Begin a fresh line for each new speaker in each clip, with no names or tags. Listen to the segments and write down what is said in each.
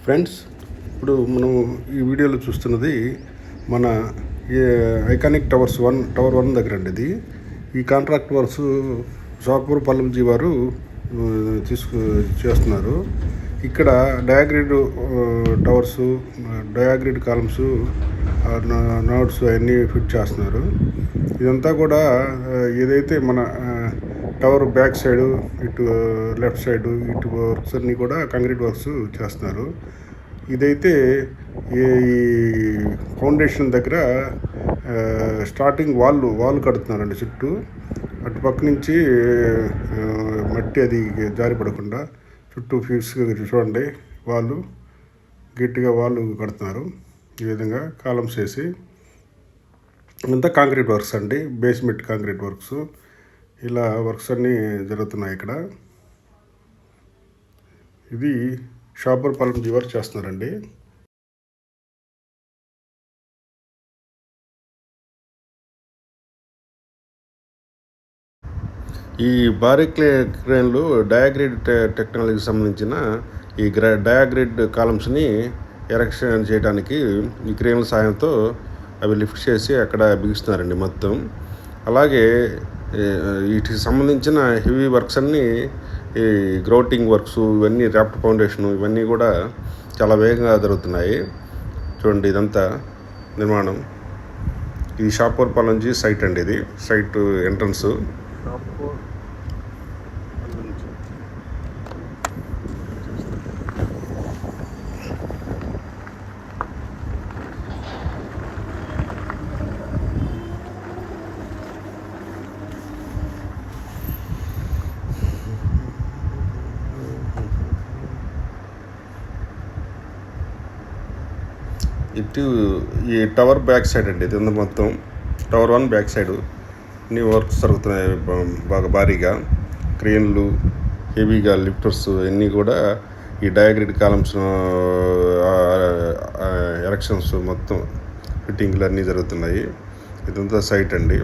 Friends, ఇప్పుడు మనం ఈ వీడియోలో చూస్తున్నది మన ఐకానిక్ టవర్ వన్ దగ్గర అండి. ఇది ఈ కాంట్రాక్ట్ వర్క్స్ షాపూర్ పల్లంజీ వారు చేస్తున్నారు. ఇక్కడ diagrid towers, diagrid columns, notes అన్నీ ఫిట్ చేస్తున్నారు. ఇదంతా కూడా ఏదైతే మన టవర్ బ్యాక్ సైడు, ఇటు లెఫ్ట్ సైడు, ఇటు వర్క్స్ అన్నీ కూడా కాంక్రీట్ వర్క్స్ చేస్తున్నారు. ఇదైతే ఈ ఫౌండేషన్ దగ్గర స్టార్టింగ్ వాల్ కడుతున్నారండి. చుట్టూ అటుపక్క నుంచి మట్టి అది జారి పడకుండా చుట్టూ ఫిక్స్గా చూడండి, గట్టిగా వాళ్ళు కడుతున్నారు. ఈ విధంగా కాలమ్స్ వేసి అంతా కాంక్రీట్ వర్క్స్ అండి, బేస్మెంట్ కాంక్రీట్ వర్క్స్. ఇలా వర్క్స్ అన్నీ జరుగుతున్నాయి ఇక్కడ. ఇది షాపూర్ పల్లంజీ వారు చేస్తున్నారండి. ఈ భారీ క్రేన్లు డయాగ్రిడ్ టెక్నాలజీకి సంబంధించిన ఈ డయాగ్రిడ్ కాలమ్స్ని ఎరెక్షన్ చేయడానికి ఈ క్రేన్ల సాయంతో అవి లిఫ్ట్ చేసి అక్కడ బిగిస్తున్నారండి మొత్తం. అలాగే వీటికి సంబంధించిన హెవీ వర్క్స్ అన్నీ, ఈ గ్రౌటింగ్ వర్క్స్, ఇవన్నీ ర్యాప్ట్ ఫౌండేషన్, ఇవన్నీ కూడా చాలా వేగంగా జరుగుతున్నాయి. చూడండి, ఇదంతా నిర్మాణం. ఇది షాపూర్ పల్లంజీ సైట్ అండి. ఇది సైట్ ఎంట్రన్స్. ఇటు ఈ టవర్ బ్యాక్ సైడ్ అండి. ఇది మొత్తం టవర్ 1 బ్యాక్ సైడ్ అన్ని వర్క్స్ జరుగుతున్నాయి బాగా భారీగా. క్రేన్లు, హెవీగా లిఫ్టర్స్ అన్నీ కూడా ఈ డయాగ్రిడ్ కాలమ్స్ ఎరెక్షన్స్ మొత్తం ఫిట్టింగ్లు అన్నీ జరుగుతున్నాయి. ఇదంతా సైట్ అండి.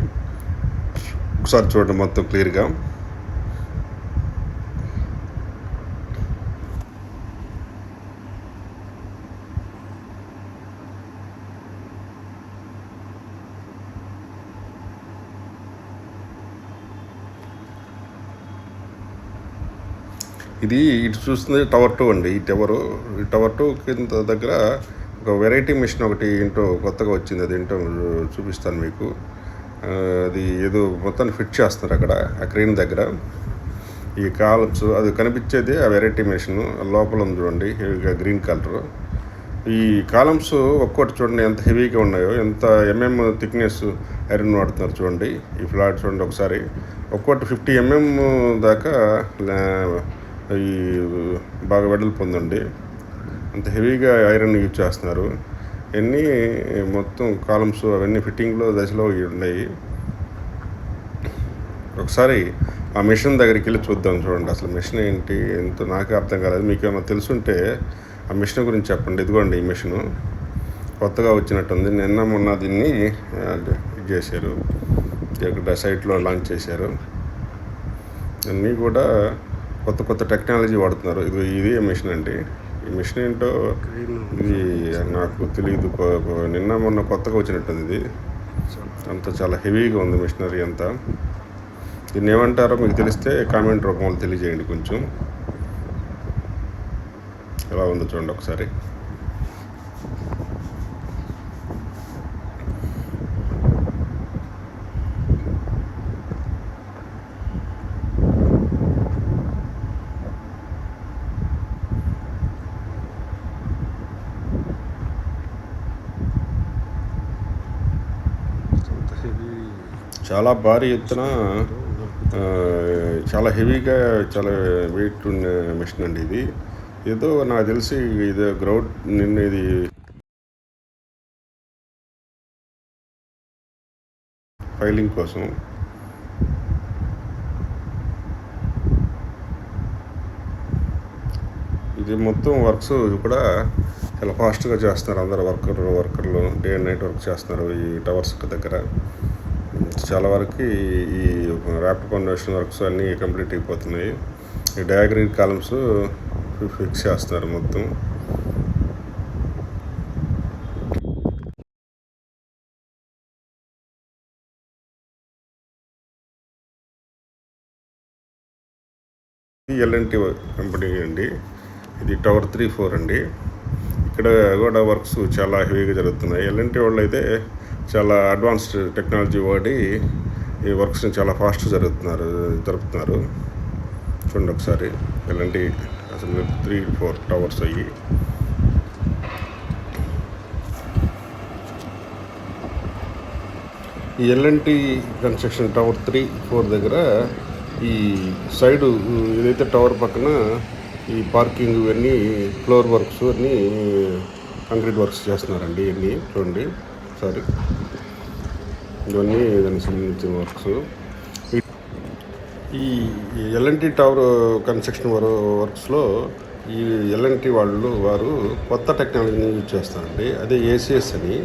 ఒకసారి చూడండి మొత్తం క్లియర్గా. ఇది ఇటు చూస్తుంది టవర్ 2 అండి. ఈ టవర్ 2 కింద దగ్గర ఒక వెరైటీ మిషన్ ఒకటి ఏంటో కొత్తగా వచ్చింది. అది ఏంటో చూపిస్తాను మీకు. అది ఏదో మొత్తాన్ని ఫిట్ చేస్తున్నారు అక్కడ ఆ క్రేన్ దగ్గర. ఈ కాలమ్స్ అది కనిపించేది ఆ వెరైటీ మిషన్. లోపల ఉంది చూడండి, హెవీగా గ్రీన్ కలర్. ఈ కాలమ్స్ ఒక్కొక్కటి చూడండి ఎంత హెవీగా ఉన్నాయో, ఎంత థిక్నెస్ ఐరన్ వాడుతున్నారు చూడండి. ఈ ఫ్లాట్ చూడండి ఒకసారి. ఒక్కొక్కటి 50 దాకా ఈ బాగా వెడల్పు ఉందండి. అంత హెవీగా ఐరన్ యూజ్ చేస్తున్నారు. ఇవన్నీ మొత్తం కాలమ్స్ అవన్నీ ఫిట్టింగ్లో దశలో ఉన్నాయి. ఒకసారి ఆ మిషన్ దగ్గరికి వెళ్ళి చూద్దాం. చూడండి అసలు మిషన్ ఏంటి, ఎంతో నాకే అర్థం కాలేదు. మీకు ఏమైనా తెలుసుంటే ఆ మిషన్ గురించి చెప్పండి. ఇదిగోండి ఈ మిషను కొత్తగా వచ్చినట్టుంది. నిన్న మొన్న దీన్ని ఇది చేశారు, ఇక్కడ సైట్లో లాంచ్ చేశారు. అన్నీ కూడా కొత్త టెక్నాలజీ వాడుతున్నారు. ఇది మిషన్ అండి. ఈ మిషన్ ఏంటో ఇది నాకు తెలియదు. నిన్న మొన్న కొత్తగా వచ్చినట్టుంది. ఇది అంతా చాలా హెవీగా ఉంది మిషనరీ అంతా. దీన్ని ఏమంటారో మీకు తెలిస్తే కామెంట్ రూపంలో తెలియజేయండి. కొంచెం ఎలా ఉందో చూడండి ఒకసారి. చాలా భారీ ఎత్తున, చాలా హెవీగా, చాలా వెయిట్ ఉన్న మిషన్ అండి ఇది. ఏదో నాకు తెలిసి ఇది గ్రౌండ్ ఇది ఫైలింగ్ కోసం. ఇది మొత్తం వర్క్స్ కూడా చాలా ఫాస్ట్గా చేస్తున్నారు. అందరు వర్కర్లు డే అండ్ నైట్ వర్క్ చేస్తున్నారు ఈ టవర్స్ దగ్గర. చాలా వరకు ఈ ర్యాప్ట్ ఫౌండేషన్ వర్క్స్ అన్నీ కంప్లీట్ అయిపోతున్నాయి. ఈ డయాగ్రిడ్ కాలమ్స్ ఫిక్స్ చేస్తున్నారు మొత్తం. ఎల్ఎన్టీ కంపెనీ అండి. ఇది టవర్ 3, 4 అండి. ఇక్కడ కూడా వర్క్స్ చాలా హెవీగా జరుగుతున్నాయి. ఎల్ఎన్టీ వాళ్ళు అయితే చాలా అడ్వాన్స్డ్ టెక్నాలజీ వాడి ఈ వర్క్స్ని చాలా ఫాస్ట్ జరుపుతున్నారు. చూడండి ఒకసారి ఎల్ఎన్టీ అసలు 3, 4 టవర్స్ అయ్యి. ఈ ఎల్ఎన్టీ కన్స్ట్రక్షన్ టవర్ 3, 4 దగ్గర ఈ సైడు ఏదైతే టవర్ పక్కన ఈ పార్కింగ్ ఇవన్నీ ఫ్లోర్ వర్క్స్ అన్నీ కాంక్రీట్ వర్క్స్ చేస్తున్నారండి. ఇవన్నీ చూడండి ఒకసారి, ఇవన్నీ దానికి సంబంధించిన వర్క్స్. ఈ ఎల్ఎన్టీ టవర్ కన్స్ట్రక్షన్ వర్క్స్లో ఈ ఎల్ఎన్టీ వారు కొత్త టెక్నాలజీని యూజ్ చేస్తారండి. అదే ఏసీఎస్ అని,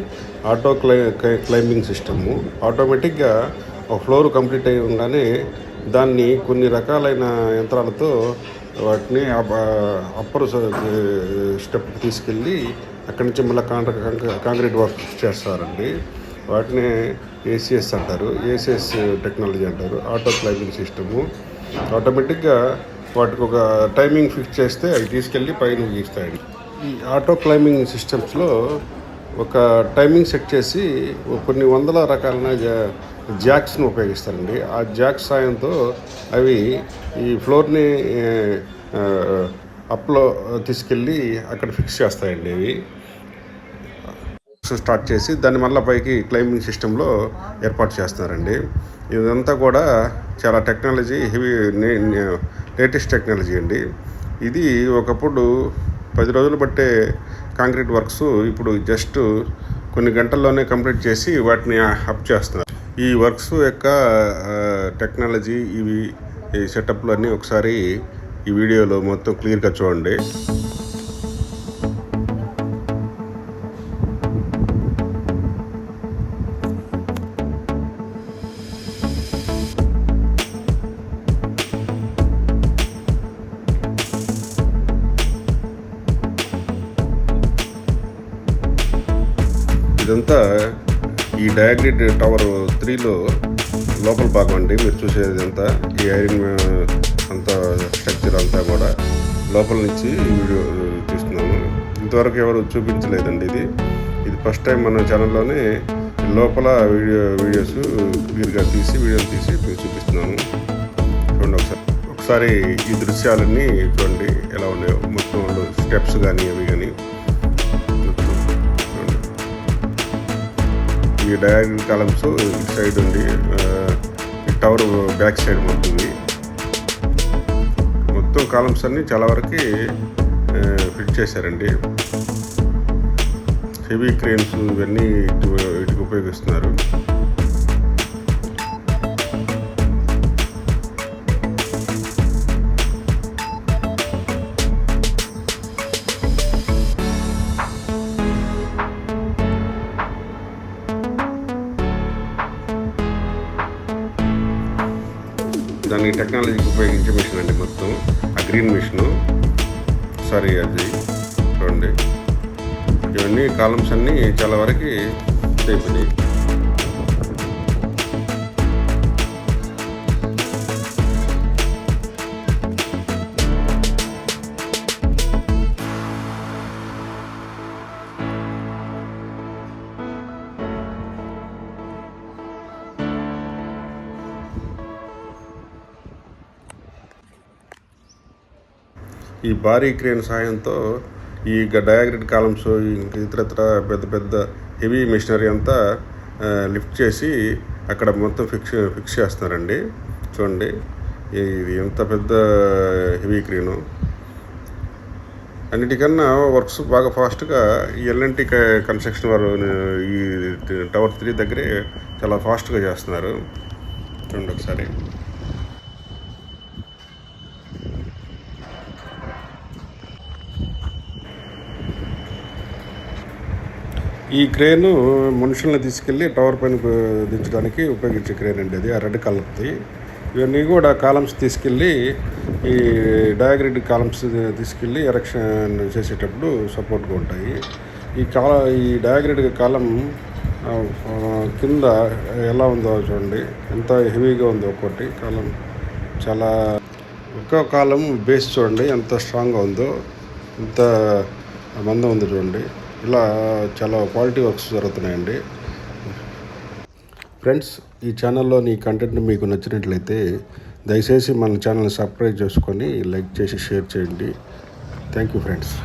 ఆటో క్లైంబింగ్ సిస్టము. ఆటోమేటిక్గా ఒక ఫ్లోర్ కంప్లీట్ అయి ఉండగానే దాన్ని కొన్ని రకాలైన యంత్రాలతో వాటిని అప్పర్ స్టెప్ తీసుకెళ్ళి అక్కడి నుంచి మళ్ళీ కాంక్రీట్ వర్క్ చేస్తారండి. వాటిని ఏసీఎస్ అంటారు, ఏసీఎస్ టెక్నాలజీ అంటారు. Auto climbing system. ఆటోమేటిక్గా వాటికి ఒక టైమింగ్ ఫిక్స్ చేస్తే అవి తీసుకెళ్ళి పైన గీస్తాయండి. ఈ ఆటో క్లైంబింగ్ సిస్టమ్స్లో ఒక టైమింగ్ సెట్ చేసి కొన్ని వందల రకాలైన జాక్స్ని ఉపయోగిస్తారండి. ఆ జాక్స్ సాయంతో అవి ఈ ఫ్లోర్ని అప్లో తీసుకెళ్ళి అక్కడ ఫిక్స్ చేస్తాయండి. ఇవి స్టార్ట్ చేసి దాన్ని మళ్ళీ పైకి క్లైంబింగ్ సిస్టంలో ఏర్పాటు చేస్తున్నారండి. ఇదంతా కూడా చాలా టెక్నాలజీ, హెవీ లేటెస్ట్ టెక్నాలజీ అండి. ఇది ఒకప్పుడు 10 రోజులు పట్టే కాంక్రీట్ వర్క్స్ ఇప్పుడు జస్ట్ కొన్ని గంటల్లోనే కంప్లీట్ చేసి వాటిని అప్ చేస్తున్నారు. ఈ వర్క్స్ యొక్క టెక్నాలజీ, ఈ సెటప్లు అన్నీ ఒకసారి ఈ వీడియోలో మొత్తం క్లియర్గా చూడండి. ఇదంతా ఈ డయాగ్రిడ్ టవర్ 3లో లోపల భాగం అండి. మీరు చూసేది అంతా ఈ ఐరన్ అంతా స్ట్రక్చర్ అంతా కూడా లోపల నుంచి వీడియో తీస్తున్నాను. ఇంతవరకు ఎవరు చూపించలేదండి. ఇది ఫస్ట్ టైం మన ఛానల్లోనే లోపల వీడియోస్ క్లియర్గా వీడియోలు తీసి చూపిస్తున్నాను. చూడండి ఒకసారి ఈ దృశ్యాలన్నీ చూడండి ఎలా ఉన్నాయో. మొత్తం స్టెప్స్ కానీ అవి కానీ ఈ డయాగ్రమ్ కాలమ్స్ ఇటు సైడ్ ఉంది, టవర్ బ్యాక్ సైడ్ ఉంటుంది. మొత్తం కాలమ్స్ అన్నీ చాలా వరకు ఫిట్ చేశారండి. హెవీ క్రేన్స్ ఇవన్నీ వీటికి ఉపయోగిస్తున్నారు. దానికి టెక్నాలజీకి ఉపయోగించే మిషన్ అండి. మొత్తం ఆ గ్రీన్ మిషను, సారీ అది చూడండి. ఇవన్నీ కాలమ్స్ అన్నీ చాలా వరకు అయిపోయినాయి. ఈ భారీ క్రేన్ సహాయంతో ఈ డయాగ్రిడ్ కాలమ్స్, ఇతరత్ర పెద్ద హెవీ మిషనరీ అంతా లిఫ్ట్ చేసి అక్కడ మొత్తం ఫిక్స్ చేస్తున్నారండి. చూడండి ఇది ఎంత పెద్ద హెవీ క్రేను. అన్నిటికన్నా వర్క్స్ బాగా ఫాస్ట్గా ఈ ఎల్ఎన్టీ కన్స్ట్రక్షన్ వారు ఈ టవర్ 3 దగ్గరే చాలా ఫాస్ట్గా చేస్తున్నారు. చూడండి ఒకసారి. ఈ క్రేను మనుషులను తీసుకెళ్ళి టవర్ పైన దించడానికి ఉపయోగించే క్రేన్ అండి. అది ఆ రెడ్ కలర్ది. ఇవన్నీ కూడా కాలమ్స్ తీసుకెళ్ళి ఈ డయాగ్రిడ్ కాలమ్స్ తీసుకెళ్ళి ఎరెక్షన్ చేసేటప్పుడు సపోర్ట్గా ఉంటాయి. ఈ డయాగ్రిడ్ కాలం కింద ఎలా ఉందో చూడండి, ఎంత హెవీగా ఉందో. ఒక్కొక్కటి కాలం చాలా ఒక్కో కాలం బేస్ చూడండి ఎంత స్ట్రాంగ్గా ఉందో, ఎంత మందం ఉంది చూడండి. ఇలా చాలా క్వాలిటీ వర్క్స్ జరుగుతున్నాయండి. ఫ్రెండ్స్, ఈ ఛానల్లోని కంటెంట్ మీకు నచ్చినట్లయితే దయచేసి మన ఛానల్ని సబ్స్క్రైబ్ చేసుకొని లైక్ చేసి షేర్ చేయండి. Thank you friends.